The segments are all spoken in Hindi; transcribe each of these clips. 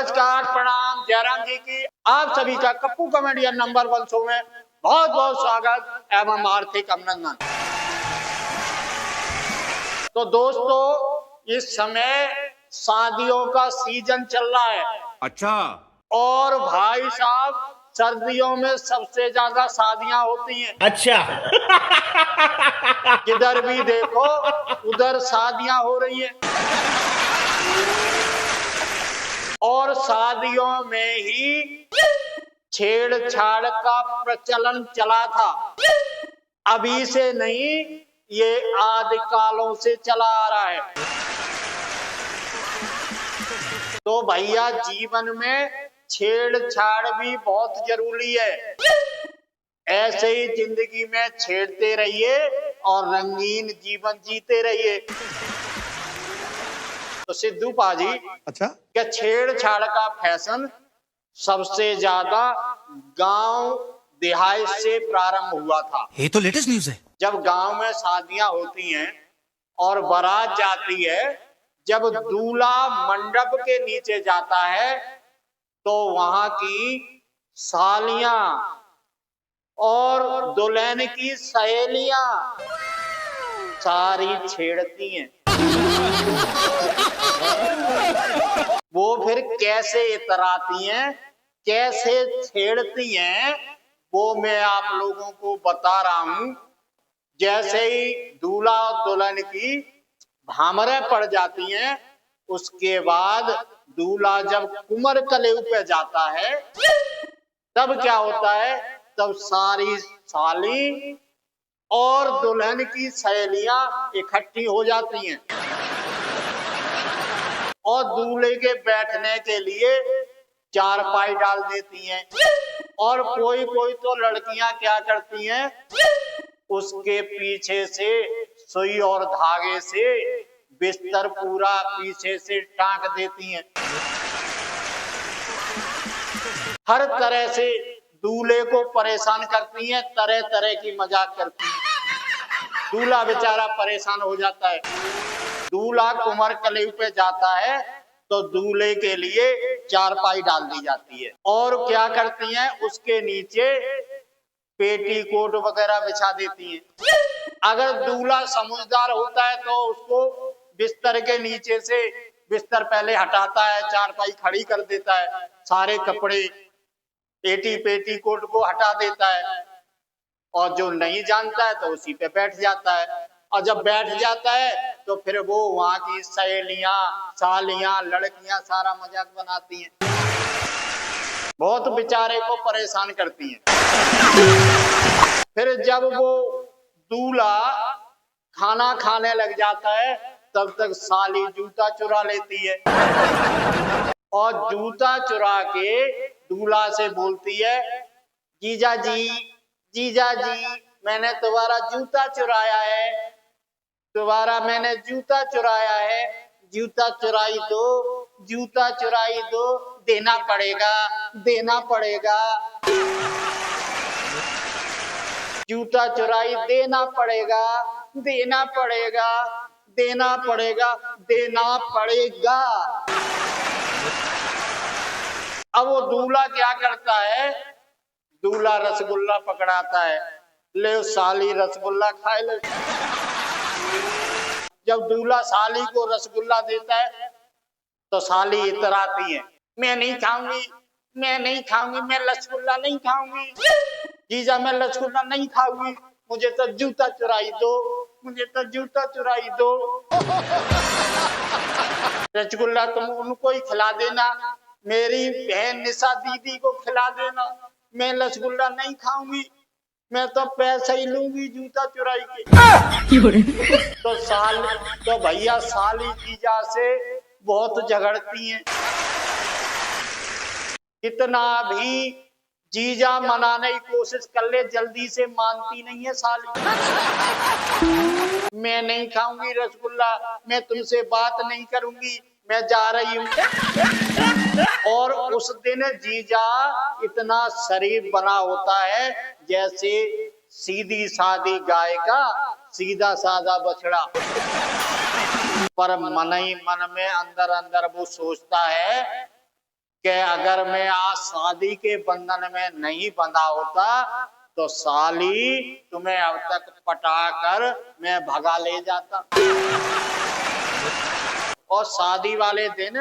नमस्कार, प्रणाम, जयराम जी की आप सभी का कप्पू कॉमेडियन नंबर 1 शो में बहुत बहुत स्वागत एवं आर्थिक अभिनंदन। तो दोस्तों, इस समय शादियों का सीजन चल रहा है। अच्छा। और भाई साहब, सर्दियों में सबसे ज्यादा शादियां होती हैं। अच्छा। जिधर भी देखो उधर शादियां हो रही हैं। और शादियों में ही छेड़छाड़ का प्रचलन चला था। अभी से नहीं, ये आदि कालों से चला आ रहा है। तो भैया, जीवन में छेड़छाड़ भी बहुत जरूरी है। ऐसे ही जिंदगी में छेड़ते रहिए और रंगीन जीवन जीते रहिए। तो सिद्धू पाजी, अच्छा, क्या छेड़छाड़ का फैशन सबसे ज्यादा गांव देहात से प्रारंभ हुआ था। ये तो लेटेस्ट न्यूज़ है। जब गांव में शादियां होती हैं और बारात जाती है, जब दूल्हा मंडप के नीचे जाता है तो वहां की सालियां और दुल्हन की सहेलियां सारी छेड़ती हैं। वो फिर कैसे इतराती हैं, कैसे छेड़ती हैं, वो मैं आप लोगों को बता रहा हूं। जैसे ही दूल्हा और दुल्हन की भामरें पड़ जाती हैं, उसके बाद दूल्हा जब कुमर कलेऊ पे जाता है, तब क्या होता है, तब सारी साली और दुल्हन की सहेलियां इकट्ठी हो जाती हैं और दूल्हे के बैठने के लिए चारपाई डाल देती हैं। और कोई कोई तो लड़कियां क्या करती हैं, उसके पीछे से सुई और धागे से बिस्तर पूरा पीछे से टांक देती हैं। हर तरह से दूल्हे को परेशान करती हैं, तरह तरह की मजाक करती हैं। दूल्हा बेचारा परेशान हो जाता है। दूल्हा कुमर कलेऊ पे जाता है तो दूल्हे के लिए चारपाई डाल दी जाती है और क्या करती हैं, उसके नीचे पेटीकोट वगैरह बिछा देती हैं। अगर दूल्हा समझदार होता है तो उसको बिस्तर के नीचे से बिस्तर पहले हटाता है, चारपाई खड़ी कर देता है, सारे कपड़े पेटीकोट को हटा देता है। और जो नहीं जानता है तो उसी पे बैठ जाता है। और जब बैठ जाता है तो फिर वो वहां की सहेलियां, सालियां, लड़कियां सारा मजाक बनाती हैं, बहुत बेचारे को परेशान करती हैं। फिर जब वो दूल्हा खाना खाने लग जाता है, तब तक साली जूता चुरा लेती है और जूता चुरा के दूल्हा से बोलती है, जीजा जी, जीजा जी, मैंने तुम्हारा जूता चुराया है, तुम्हारा मैंने जूता चुराया है, जूता चुराई दो, जूता चुराई दो, देना पड़ेगा, देना पड़ेगा, जूता चुराई, देना पड़ेगा, देना पड़ेगा, देना पड़ेगा, देना पड़ेगा। अब वो दूल्हा क्या करता है, दूल्हा रसगुल्ला पकड़ाता है, ले साली रसगुल्ला खाए ले। जब दूल्हा साली को रसगुल्ला देता है तो साली इतराती है, मैं नहीं खाऊंगी, मैं नहीं खाऊंगी, मैं रसगुल्ला नहीं खाऊंगी, जीजा मैं रसगुल्ला नहीं खाऊंगी, मुझे तो जूता चुराई दो, मुझे तो जूता चुराई दो। रसगुल्ला तुम उनको ही खिला देना, मेरी बहन निशा दीदी को खिला देना, मैं रसगुल्ला नहीं खाऊंगी, मैं तो पैसे ही लूंगी जूता चुराई के। तो भैया साली जीजा से बहुत झगड़ती हैं। कितना भी जीजा मनाने की कोशिश कर ले, जल्दी से मानती नहीं है साली। मैं नहीं खाऊंगी रसगुल्ला, मैं तुमसे बात नहीं करूंगी, मैं जा रही हूँ। और उस दिन जीजा इतना शरीफ बना होता है जैसे सीधी सादी गाय का सीधा साधा बछड़ा। पर मन ही मन में अंदर अंदर वो सोचता है कि अगर मैं आज शादी के बंधन में नहीं बंधा होता तो साली तुम्हें अब तक पटाकर मैं भगा ले जाता। और शादी वाले दिन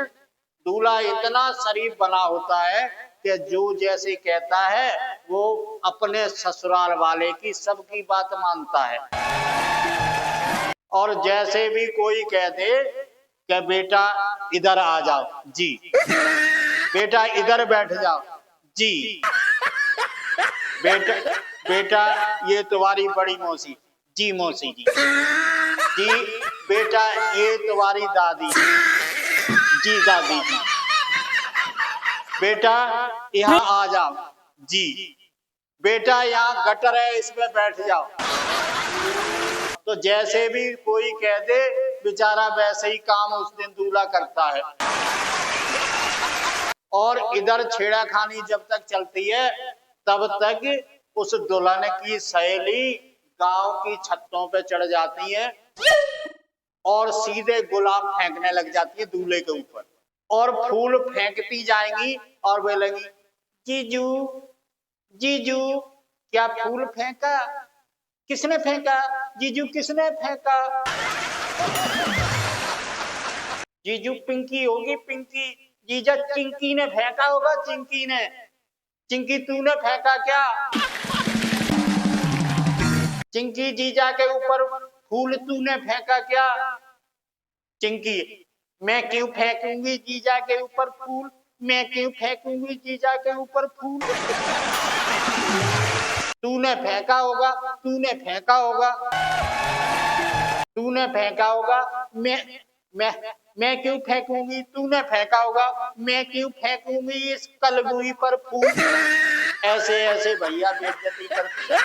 दूल्हा इतना शरीफ बना होता है कि जो जैसे कहता है वो अपने ससुराल वाले की सबकी बात मानता है। और जैसे भी कोई कह दे कि बेटा इधर आ जाओ जी, बेटा इधर बैठ जाओ जी, बेटा ये तुम्हारी बड़ी मौसी जी, मौसी जी जी, बेटा ये तुम्हारी दादी जी, दादी जी, बेटा यहाँ आ जाओ जी, बेटा यहाँ गटर है इसमें बैठ जाओ। तो जैसे भी कोई कह दे बेचारा वैसे ही काम उस दिन दूल्हा करता है। और इधर छेड़ाखानी जब तक चलती है तब तक उस दुल्हन की सहेली गांव की छतों पे चढ़ जाती है और सीधे गुलाब फेंकने लग जाती है दूल्हे के ऊपर, और फूल फेंकती जाएंगी और बोलेंगी जीजू जीजू क्या फूल फेंका, किसने फेंका जीजू, किसने फेंका, जीजू पिंकी होगी पिंकी, जीजा चिंकी ने फेंका होगा, चिंकी ने, चिंकी तूने फेंका क्या, चिंकी जीजा के ऊपर फूल तूने फेंका क्या, चिंकी मैं क्यों फेंकूंगी जीजा के ऊपर फूल, मैं क्यों फेंकूंगी जीजा के ऊपर फूल, तूने फेंका होगा, तूने फेंका होगा, तूने फेंका होगा, मैं क्यों फेंकूंगी, तूने फेंका होगा, मैं क्यों फेंकूंगी इस कलगुई पर फूल। ऐसे ऐसे भैया बेइज्जती करती है,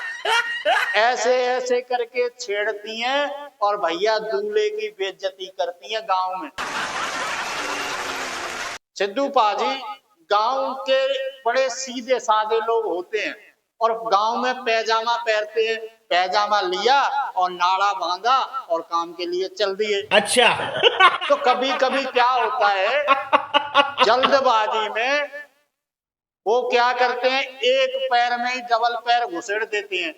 ऐसे ऐसे करके छेड़ती हैं और भैया दूल्हे की बेइज्जती करती हैं गांव में। सिद्धू पाजी गांव के बड़े सीधे साधे लोग होते हैं और गांव में पैजामा पहनते हैं, पैजामा लिया और नाड़ा बांधा और काम के लिए चल दिए। अच्छा। तो कभी कभी क्या होता है जल्दबाजी में वो क्या करते हैं, एक पैर में ही डबल पैर घुसेड़ देते हैं,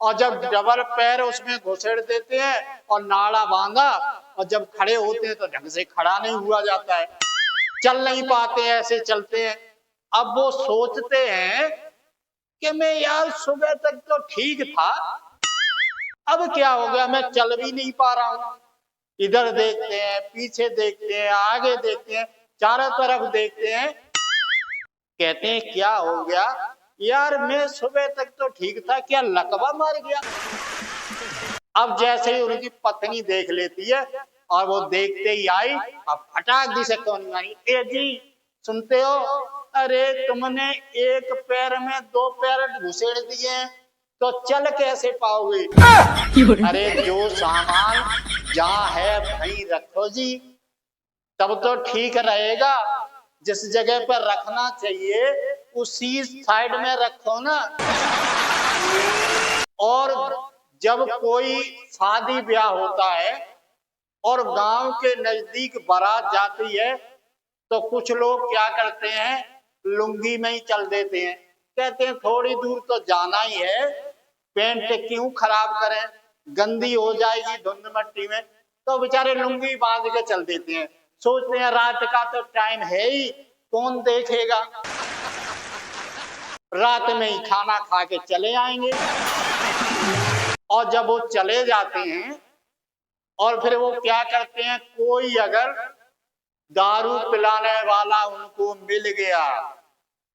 और जब डबल पैर उसमें घुसेड़ देते हैं और नाड़ा बांधा और जब खड़े होते हैं तो ढंग से खड़ा नहीं हुआ जाता है, चल नहीं पाते, ऐसे चलते हैं। अब वो सोचते हैं कि मैं यार सुबह तक तो ठीक था, अब क्या हो गया, मैं चल भी नहीं पा रहा हूं। इधर देखते हैं, पीछे देखते हैं, आगे देखते हैं, चारों तरफ देखते हैं, कहते हैं क्या हो गया यार, मैं सुबह तक तो ठीक था, क्या लकवा मार गया। अब जैसे ही उनकी पत्नी देख लेती है और वो देखते ही आई, अब फटाक दी से कौन आई, ए जी सुनते हो, अरे तुमने एक पैर में दो पैर घुसेड़ दिए तो चल कैसे पाओगे। अरे जो सामान जहाँ है वहीं रखो जी, तब तो ठीक रहेगा, जिस जगह पर रखना चाहिए उसी साइड में रखो ना। और जब कोई शादी ब्याह होता है और गांव के नजदीक बारात जाती है तो कुछ लोग क्या करते हैं, लुंगी में ही चल देते हैं, कहते हैं थोड़ी दूर तो जाना ही है, पैंट क्यों खराब करें, गंदी हो जाएगी धुंध मट्टी में, तो बेचारे लुंगी बांध के चल देते हैं, सोचते हैं रात का तो टाइम है ही, कौन देखेगा, रात में ही खाना खा के चले आएंगे। और जब वो चले जाते हैं और फिर वो क्या करते हैं, कोई अगर दारू पिलाने वाला उनको मिल गया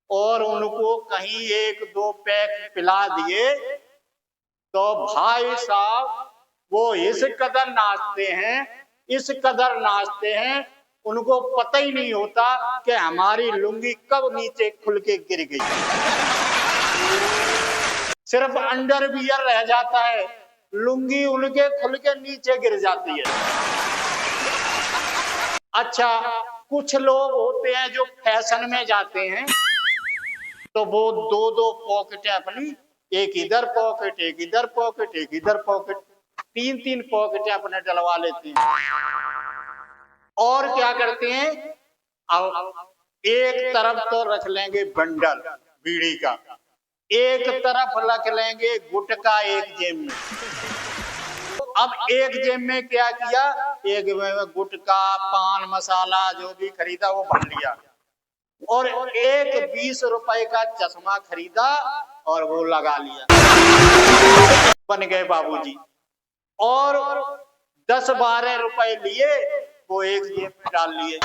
और उनको कहीं एक दो पैक पिला दिए तो भाई साहब वो इस कदर नाचते हैं, इस कदर नाचते हैं, उनको पता ही नहीं होता कि हमारी लुंगी कब नीचे खुल के गिर गई, सिर्फ अंडरवियर रह जाता है, लुंगी उनके खुल के नीचे गिर जाती है। अच्छा, कुछ लोग होते हैं जो फैशन में जाते हैं तो वो दो दो पॉकेट अपनी, एक इधर पॉकेट, एक इधर पॉकेट, एक इधर पॉकेट, तीन तीन पॉकेट अपने डलवा लेते हैं। और क्या करते हैं, अब एक तरफ तो रख लेंगे बंडल बीड़ी का, एक तरफ रख लेंगे गुटखा एक जेब में। अब एक जेब में क्या किया, एक में गुटखा पान मसाला जो भी खरीदा वो भर लिया, और एक 20 रुपए का चश्मा खरीदा और वो लगा लिया। बन गए बाबूजी। और 10-12 रुपए लिए वो एक जेब में डाल लिए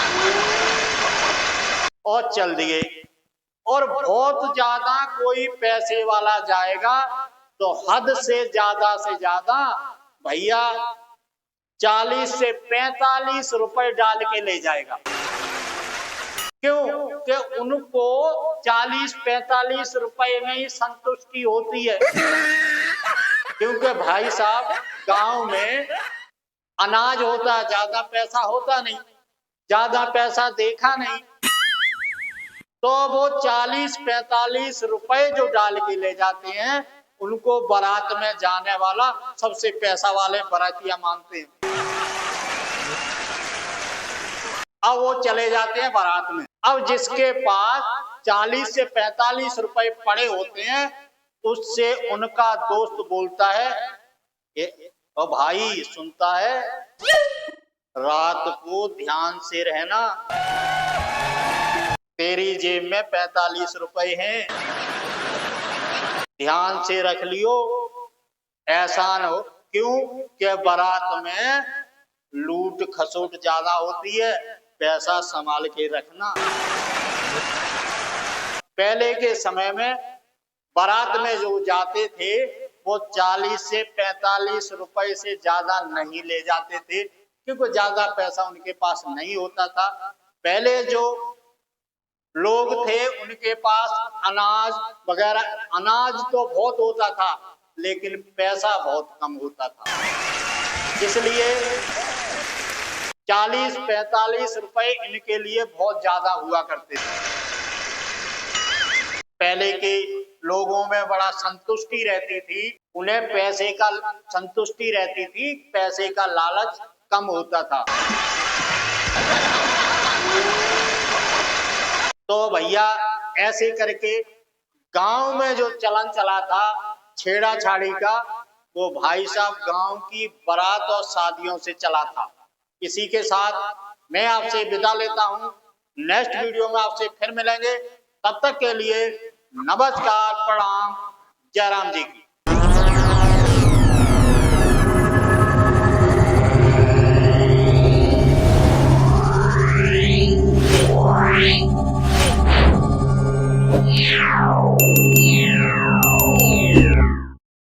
और चल दिए। और बहुत ज्यादा कोई पैसे वाला जाएगा तो हद से ज्यादा भैया 40 से 45 रुपए डाल के ले जाएगा। क्यों कि उनको 40-45 रुपए में ही संतुष्टि होती है। क्योंकि भाई साहब गांव में अनाज होता है, ज्यादा पैसा होता नहीं, ज्यादा पैसा देखा नहीं, तो वो 40-45 रुपए जो डाल के ले जाते हैं उनको बारात में जाने वाला सबसे पैसा वाले बारातिया मानते हैं। अब वो चले जाते हैं बारात में। अब जिसके पास 40 से 45 रुपए पड़े होते हैं उससे उनका दोस्त बोलता है, ओ भाई सुनता है, रात को ध्यान से रहना, तेरी जेब में 45 रुपए हैं, ध्यान से रख लियो, ऐसा न हो। क्यों कि बारात में लूट खसोट ज्यादा होती है, पैसा संभाल के रखना। पहले के समय में बारात में जो जाते थे वो 40 से 45 रुपए से ज्यादा नहीं ले जाते थे, क्योंकि ज्यादा पैसा उनके पास नहीं होता था। पहले जो लोग थे उनके पास अनाज वगैरह, अनाज तो बहुत होता था लेकिन पैसा बहुत कम होता था, इसलिए 40-45 रुपए इनके लिए बहुत ज्यादा हुआ करते थे। पहले के लोगों में बड़ा संतुष्टि रहती थी, उन्हें पैसे का संतुष्टि रहती थी, पैसे का लालच कम होता था। तो भैया ऐसे करके गांव में जो चलन चला था छेड़ा छाड़ी का, वो भाई साहब गांव की बारात और शादियों से चला था। इसी के साथ मैं आपसे विदा लेता हूं। नेक्स्ट वीडियो में आपसे फिर मिलेंगे, तब तक के लिए नमस्कार, प्रणाम, जयराम जी की। Yeah.